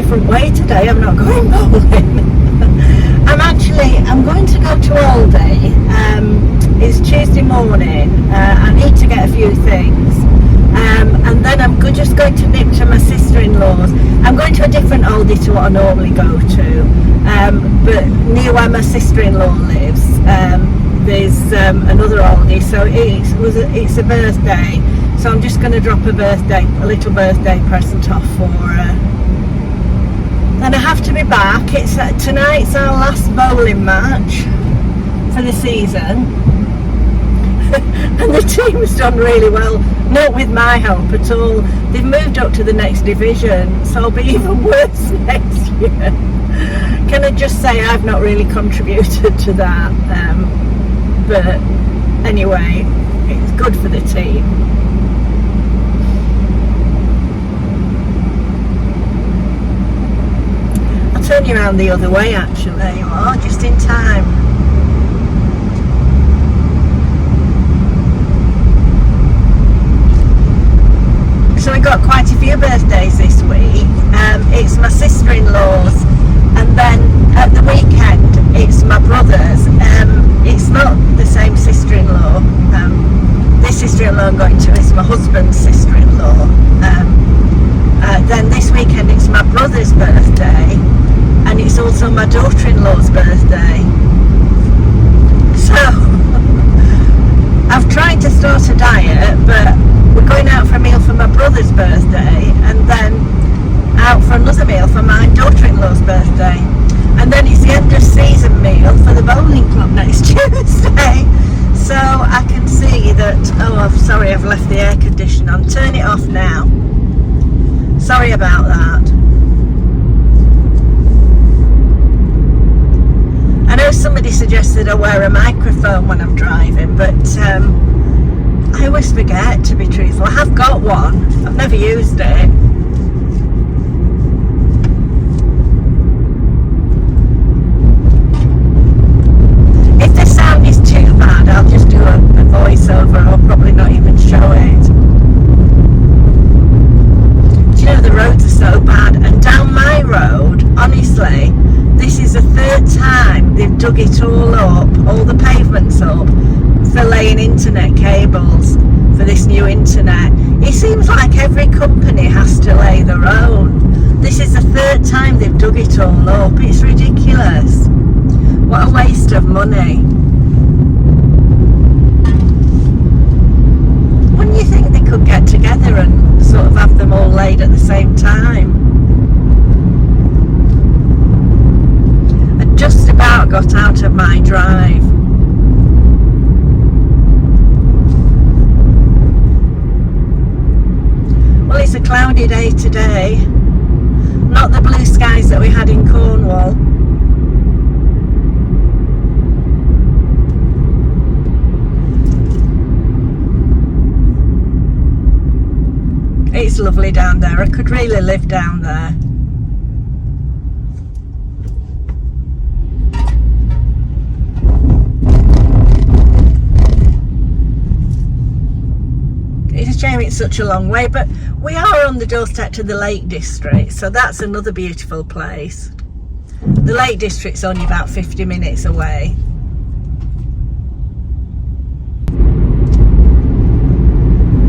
different way today. I'm not going bowling. I'm going to go to Aldi. It's Tuesday morning. I need to get a few things. And then I'm just going to nip to my sister-in-law's. I'm going to a different Aldi to what I normally go to. But near where my sister-in-law lives, there's another Aldi. So it's a birthday. So I'm just going to drop a little birthday present off for her. Then I have to be back. Tonight's our last bowling match for the season. And the team's done really well, not with my help at all. They've moved up to the next division, so I'll be even worse next year. Can I just say I've not really contributed to that, but anyway, it's good for the team. I'll turn you around the other way actually. There you are, just in time. So we got quite a few birthdays this week. It's my sister-in-law's, and then at the weekend it's my brother's. It's not the same sister-in-law. This sister-in-law I'm going to is my husband's sister-in-law. Then this weekend it's my brother's birthday, and it's also my daughter-in-law's birthday. So I've tried to start a diet, but we're going out for a meal for my brother's birthday, and then out for another meal for my daughter-in-law's birthday, and then it's the end of season meal for the bowling club next Tuesday. So I can see that, I'm sorry, I've left the air conditioner on. Turn it off now. Sorry about that. I know somebody suggested I wear a microphone when I'm driving, but I always forget, to be truthful. I have got one. I've never used it. If the sound is too bad, I'll just do a voiceover. I'll probably not even show it. Do you know, the roads are so bad. And down my road, honestly, this is the third time they've dug it all up, all the pavements up, for laying internet cables for this new internet. It seems like every company has to lay their own. This is the third time they've dug it all up. It's ridiculous. What a waste of money. Wouldn't you think they could get together and sort of have them all laid at the same time? I just about got out of my drive. Well, it's a cloudy day today, not the blue skies that we had in Cornwall. It's lovely down there. I could really live down there. It's a shame it's such a long way, but we are on the doorstep to the Lake District, so that's another beautiful place. The Lake District's only about 50 minutes away.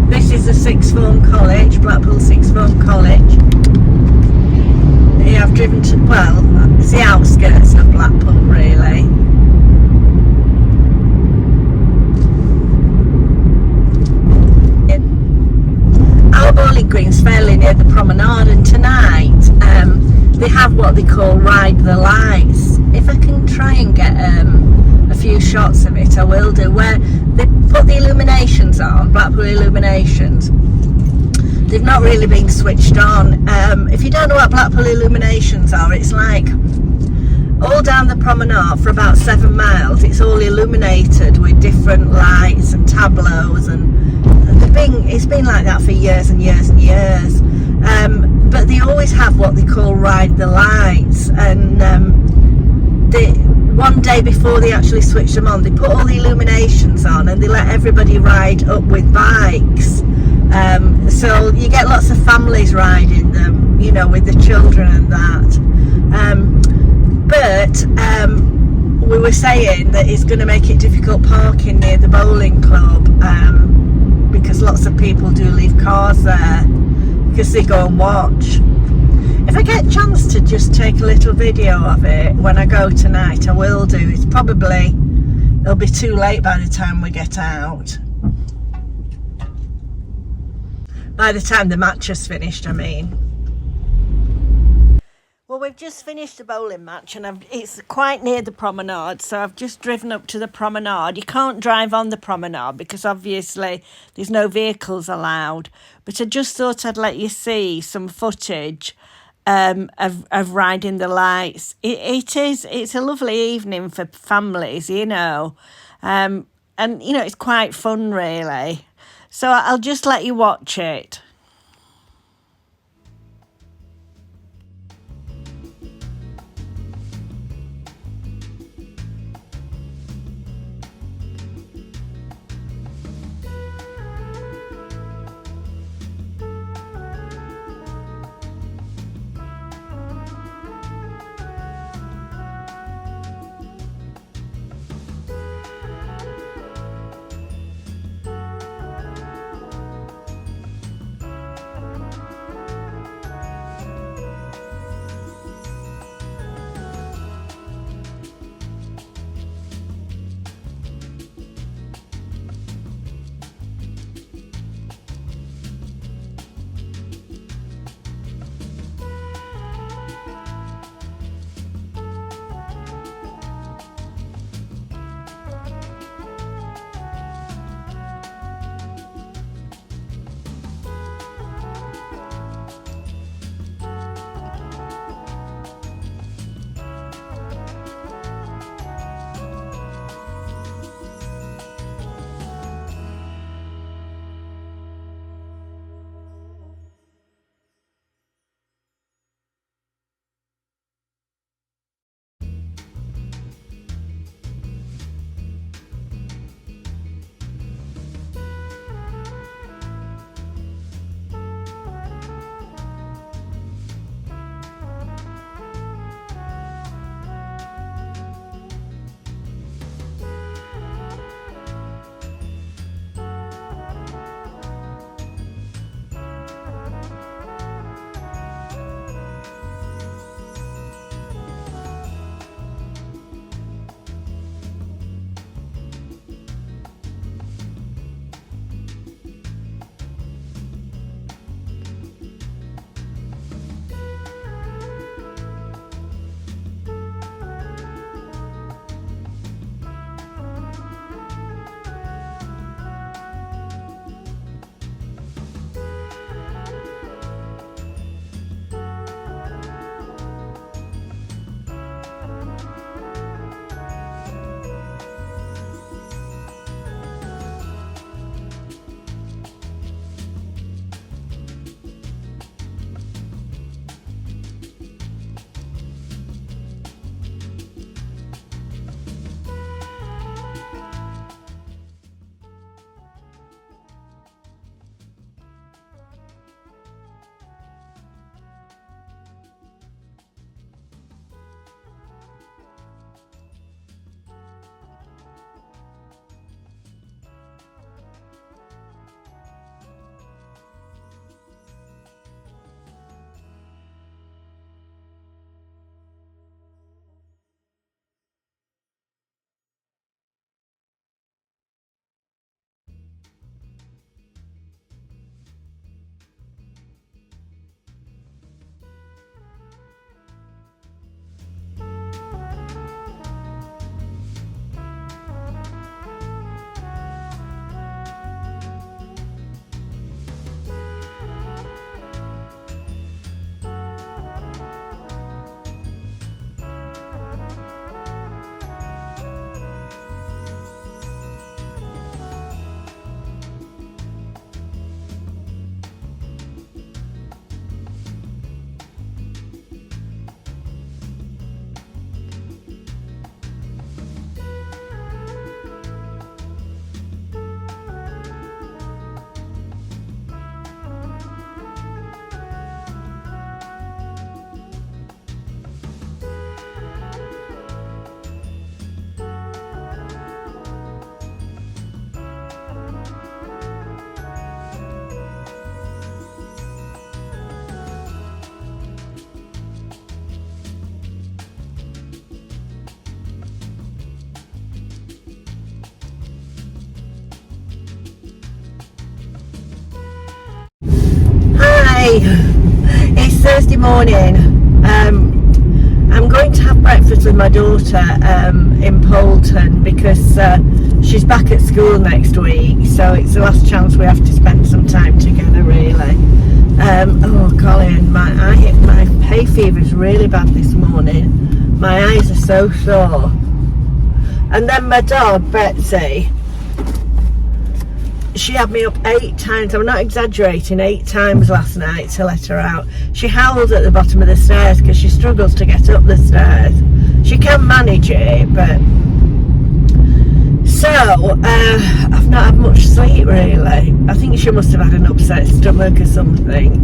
This is the sixth form college, Blackpool sixth form college. Yeah, I've driven to, well, it's the outskirts of Blackpool really. Our bowling green's fairly near the promenade, and tonight they have what they call Ride the Lights. If I can try and get a few shots of it, I will do, where they put the Illuminations on, Blackpool Illuminations. They've not really been switched on. If you don't know what Blackpool Illuminations are, it's like all down the promenade for about 7 miles. It's all illuminated with different lights and tableaus, and it's been like that for years and years and years. But they always have what they call Ride the Lights, and one day before they actually switch them on, they put all the illuminations on and they let everybody ride up with bikes. So you get lots of families riding them. you know, with the children and that. But we were saying that it's going to make it difficult parking near the bowling club, because lots of people do leave cars there because they go and watch. If I get a chance to just take a little video of it when I go tonight, I will do. It'll be too late by the time we get out. By the time the match has finished, I mean. Well, we've just finished the bowling match, and it's quite near the promenade, so I've just driven up to the promenade. You can't drive on the promenade because obviously there's no vehicles allowed, but I just thought I'd let you see some footage of riding the lights. It's a lovely evening for families, you know, and you know, it's quite fun really. So I'll just let you watch it. Hey, it's Thursday morning. I'm going to have breakfast with my daughter in Poulton because she's back at school next week, so it's the last chance we have to spend some time together, really. Oh, Colin, my hay fever is really bad this morning. My eyes are so sore. And then my dog, Betsy, she had me up 8 times. I'm not exaggerating, 8 times last night to let her out. She howled at the bottom of the stairs because she struggles to get up the stairs. She can manage it, but so I've not had much sleep, really. I think she must have had an upset stomach or something.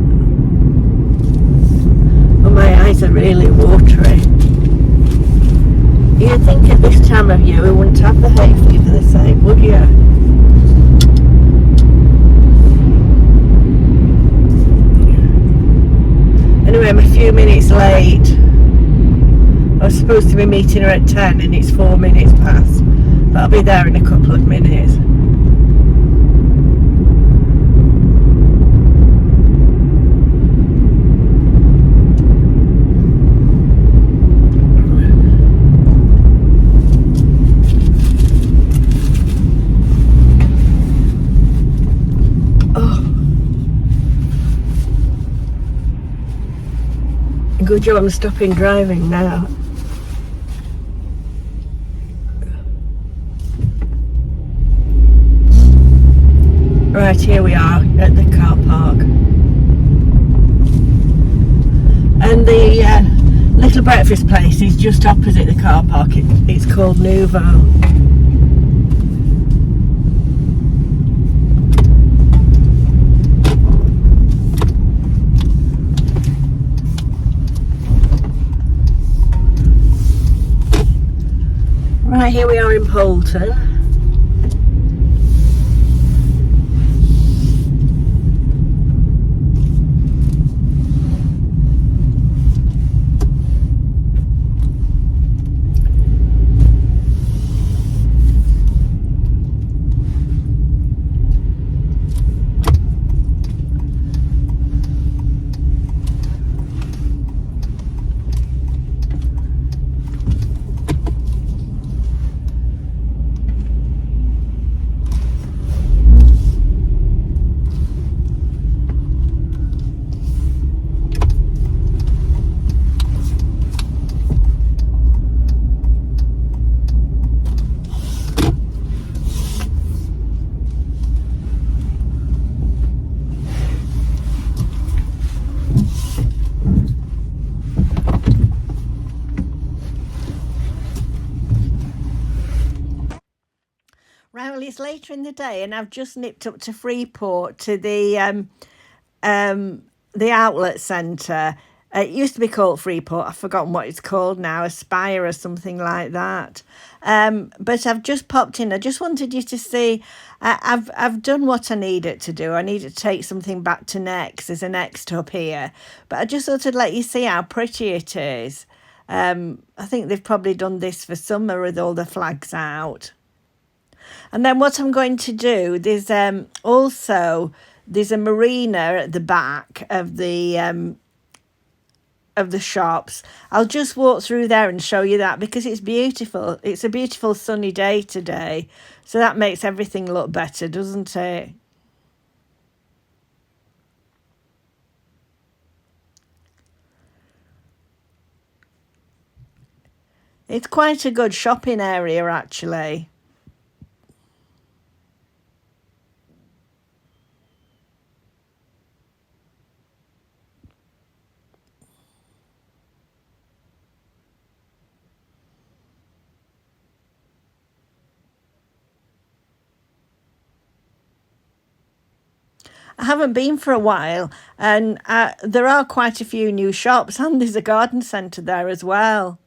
But my eyes are really watery. You'd think at this time of year we wouldn't have the hay fever the same, would you? Anyway, I'm a few minutes late. I was supposed to be meeting her at 10 and it's 4 minutes past. But I'll be there in a couple of minutes. Good job I'm stopping driving now. Right, here we are at the car park. And the little breakfast place is just opposite the car park. It's called Nouveau. Right, here we are in Poulton. Right, well, it's later in the day, and I've just nipped up to Freeport to the outlet centre. It used to be called Freeport. I've forgotten what it's called now, Aspire or something like that. But I've just popped in. I just wanted you to see. I've done what I needed to do. I needed to take something back to Next. There's a Next up here, but I just thought I'd let you see how pretty it is. I think they've probably done this for summer with all the flags out. And then what I'm going to do, there's there's a marina at the back of the shops. I'll just walk through there and show you that because it's beautiful. It's a beautiful sunny day today, so that makes everything look better, doesn't it? It's quite a good shopping area, actually. I haven't been for a while, and there are quite a few new shops, and there's a garden centre there as well.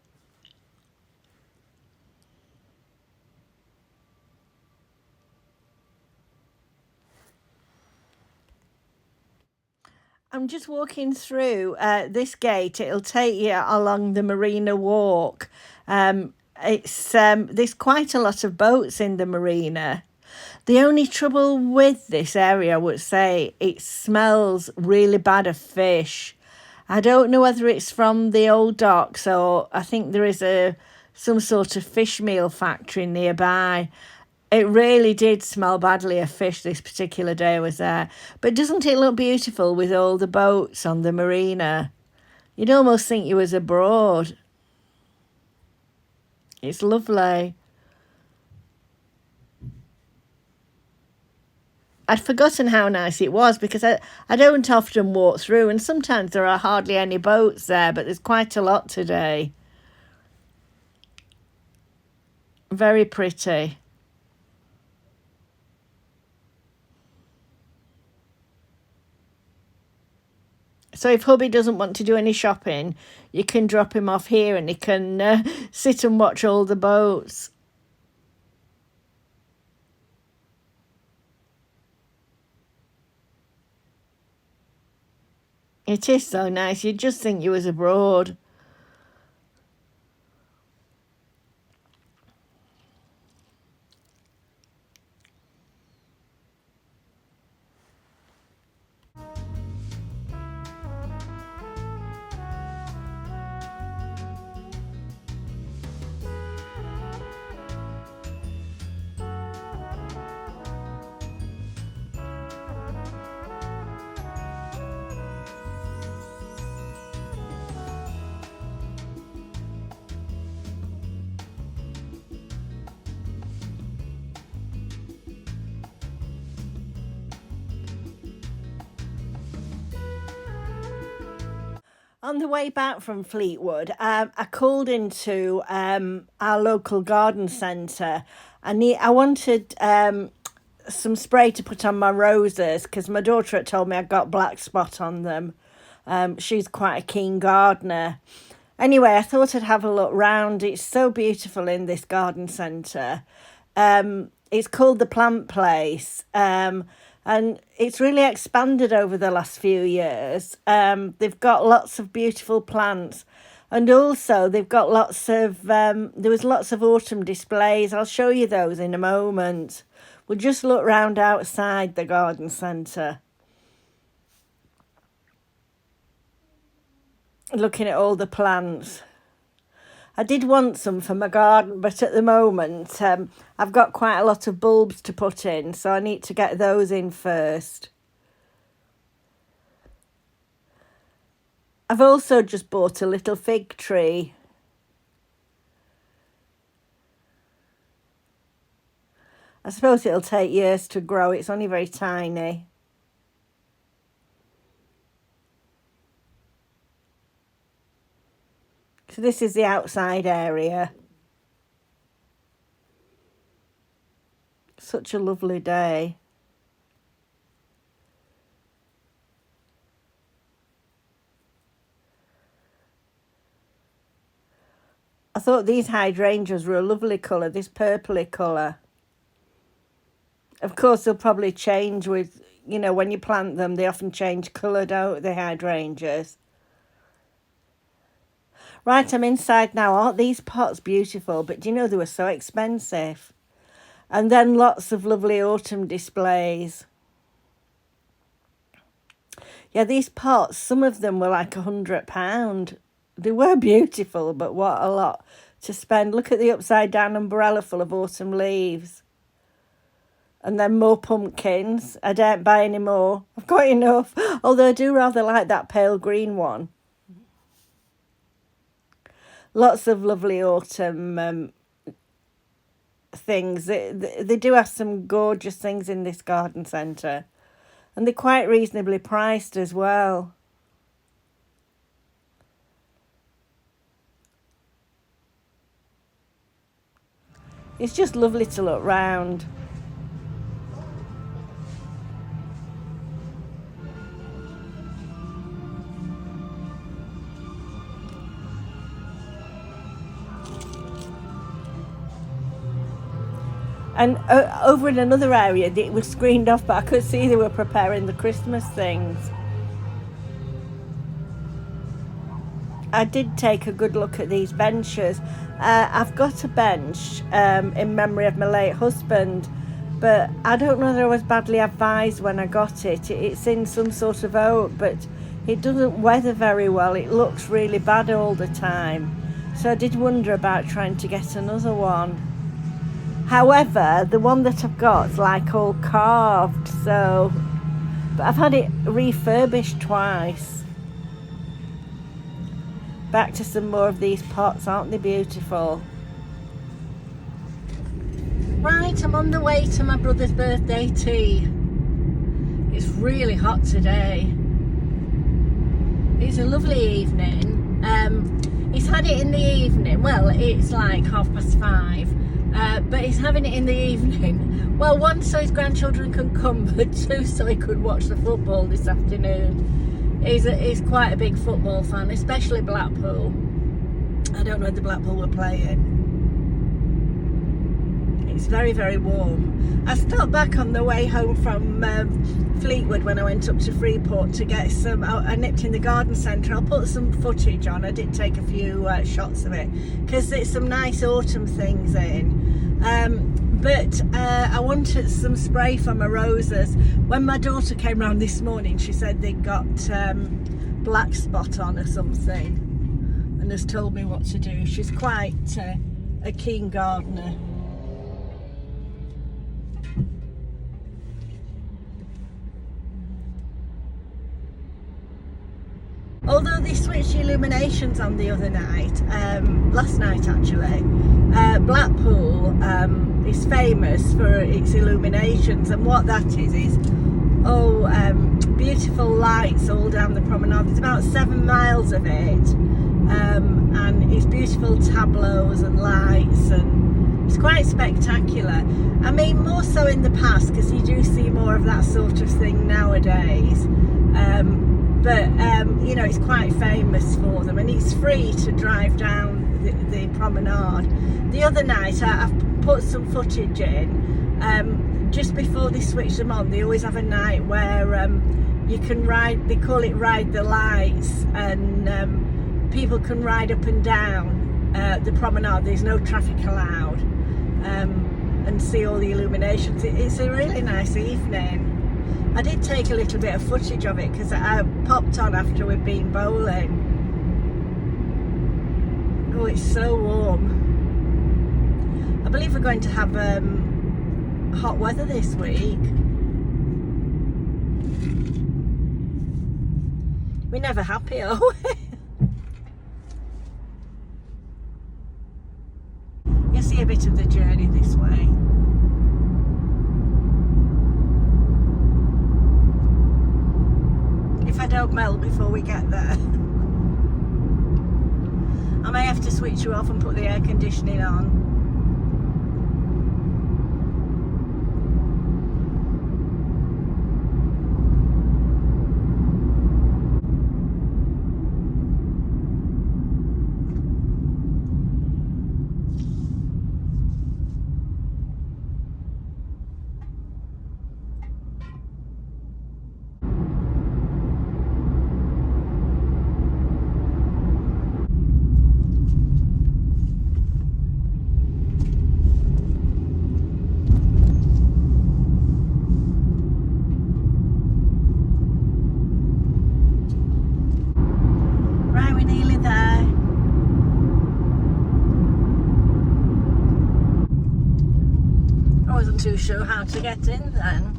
I'm just walking through this gate. It'll take you along the Marina walk. It's there's quite a lot of boats in the marina. The only trouble with this area, I would say, it smells really bad of fish. I don't know whether it's from the old docks, or I think there is some sort of fish meal factory nearby. It really did smell badly of fish this particular day I was there. But doesn't it look beautiful with all the boats on the marina? You'd almost think you was abroad. It's lovely. I'd forgotten how nice it was because I don't often walk through, and sometimes there are hardly any boats there, but there's quite a lot today. Very pretty. So if hubby doesn't want to do any shopping, you can drop him off here and he can sit and watch all the boats. It is so nice. You'd just think you was abroad. On the way back from Fleetwood, I called into our local garden centre. I wanted some spray to put on my roses because my daughter had told me I got black spot on them. She's quite a keen gardener. Anyway, I thought I'd have a look round. It's so beautiful in this garden centre. It's called the Plant Place. And it's really expanded over the last few years. They've got lots of beautiful plants. And also they've got there was lots of autumn displays. I'll show you those in a moment. We'll just look round outside the garden centre. Looking at all the plants. I did want some for my garden, but at the moment I've got quite a lot of bulbs to put in, so I need to get those in first. I've also just bought a little fig tree. I suppose it'll take years to grow. It's only very tiny. So this is the outside area. Such a lovely day. I thought these hydrangeas were a lovely colour, this purpley colour. Of course, they'll probably change with, when you plant them, they often change colour, don't they, hydrangeas? Right, I'm inside now. Aren't these pots beautiful? But do you know they were so expensive? And then lots of lovely autumn displays. Yeah, these pots, some of them were like £100. They were beautiful, but what a lot to spend. Look at the upside down umbrella full of autumn leaves. And then more pumpkins. I don't buy any more. I've got enough. Although I do rather like that pale green one. Lots of lovely autumn things. They do have some gorgeous things in this garden centre. And they're quite reasonably priced as well. It's just lovely to look round. And over in another area, it was screened off, but I could see they were preparing the Christmas things. I did take a good look at these benches. I've got a bench in memory of my late husband, but I don't know whether I was badly advised when I got it. It's in some sort of oak, but it doesn't weather very well. It looks really bad all the time. So I did wonder about trying to get another one. However, the one that I've got's like all carved, so... But I've had it refurbished twice. Back to some more of these pots, aren't they beautiful? Right, I'm on the way to my brother's birthday tea. It's really hot today. It's a lovely evening. He's had it in the evening. Well, it's like 5:30, but he's having it in the evening. Well, one, so his grandchildren can come, but two, so he could watch the football this afternoon. He's quite a big football fan, especially Blackpool. I don't know if the Blackpool were playing. It's very, very warm. I stopped back on the way home from Fleetwood when I went up to Freeport to get some. I nipped in the garden centre. I'll put some footage on. I did take a few shots of it because there's some nice autumn things in. But I wanted some spray for my roses. When my daughter came round this morning, she said they got black spot on or something, and has told me what to do. She's quite a keen gardener. Although they switched Illuminations on the other night, last night actually, Blackpool is famous for its illuminations, and what that is beautiful lights all down the promenade. There's about 7 miles of it, and it's beautiful tableaus and lights, and it's quite spectacular. I mean, more so in the past, because you do see more of that sort of thing nowadays. But you know, it's quite famous for them, and it's free to drive down the promenade. The other night I've put some footage in, just before they switch them on. They always have a night where you can ride, they call it Ride the Lights, and people can ride up and down the promenade. There's no traffic allowed, and see all the illuminations. It's a really nice evening. I did take a little bit of footage of it because I popped on after we'd been bowling. Oh, it's so warm. I believe we're going to have hot weather this week. We're never happy, are we? You'll see a bit of the journey this way. If I don't melt before we get there, I may have to switch you off and put the air conditioning on. Too sure how to get in then.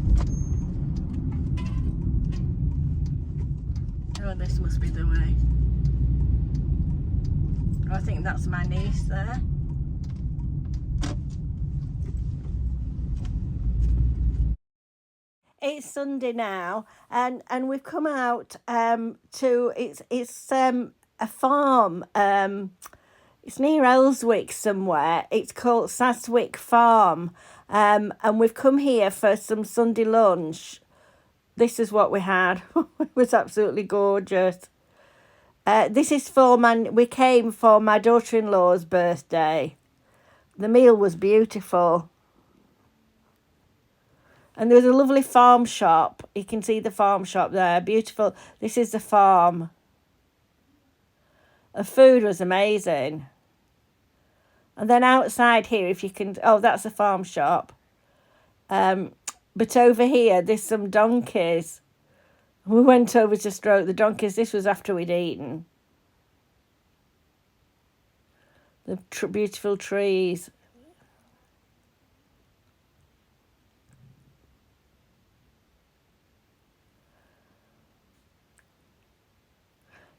Oh, this must be the way. Oh, I think that's my niece there. It's Sunday now, and we've come out to it's a farm. It's near Ellswick somewhere. It's called Saswick Farm. And we've come here for some Sunday lunch. This is what we had. It was absolutely gorgeous. This is we came for my daughter-in-law's birthday. The meal was beautiful. And there was a lovely farm shop. You can see the farm shop there. Beautiful. This is the farm. The food was amazing. And then outside here, if you can... Oh, that's a farm shop. But over here, there's some donkeys. We went over to stroke the donkeys. This was after we'd eaten. The beautiful trees.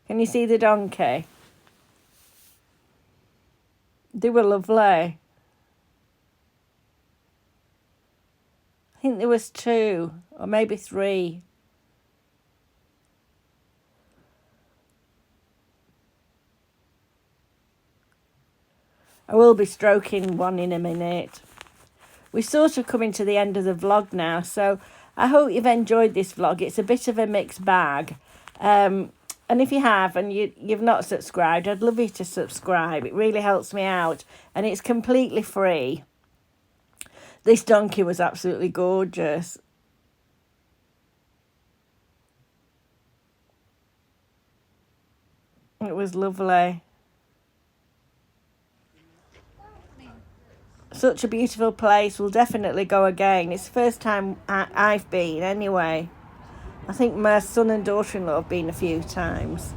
Can you see the donkey? They were lovely. I think there was 2 or maybe 3. I will be stroking one in a minute. We're sort of coming to the end of the vlog now, so I hope you've enjoyed this vlog. It's a bit of a mixed bag. And if you have and you've not subscribed, I'd love you to subscribe. It really helps me out, and it's completely free. This donkey was absolutely gorgeous. It was lovely. Such a beautiful place. We'll definitely go again. It's the first time I've been anyway. I think my son and daughter-in-law have been a few times.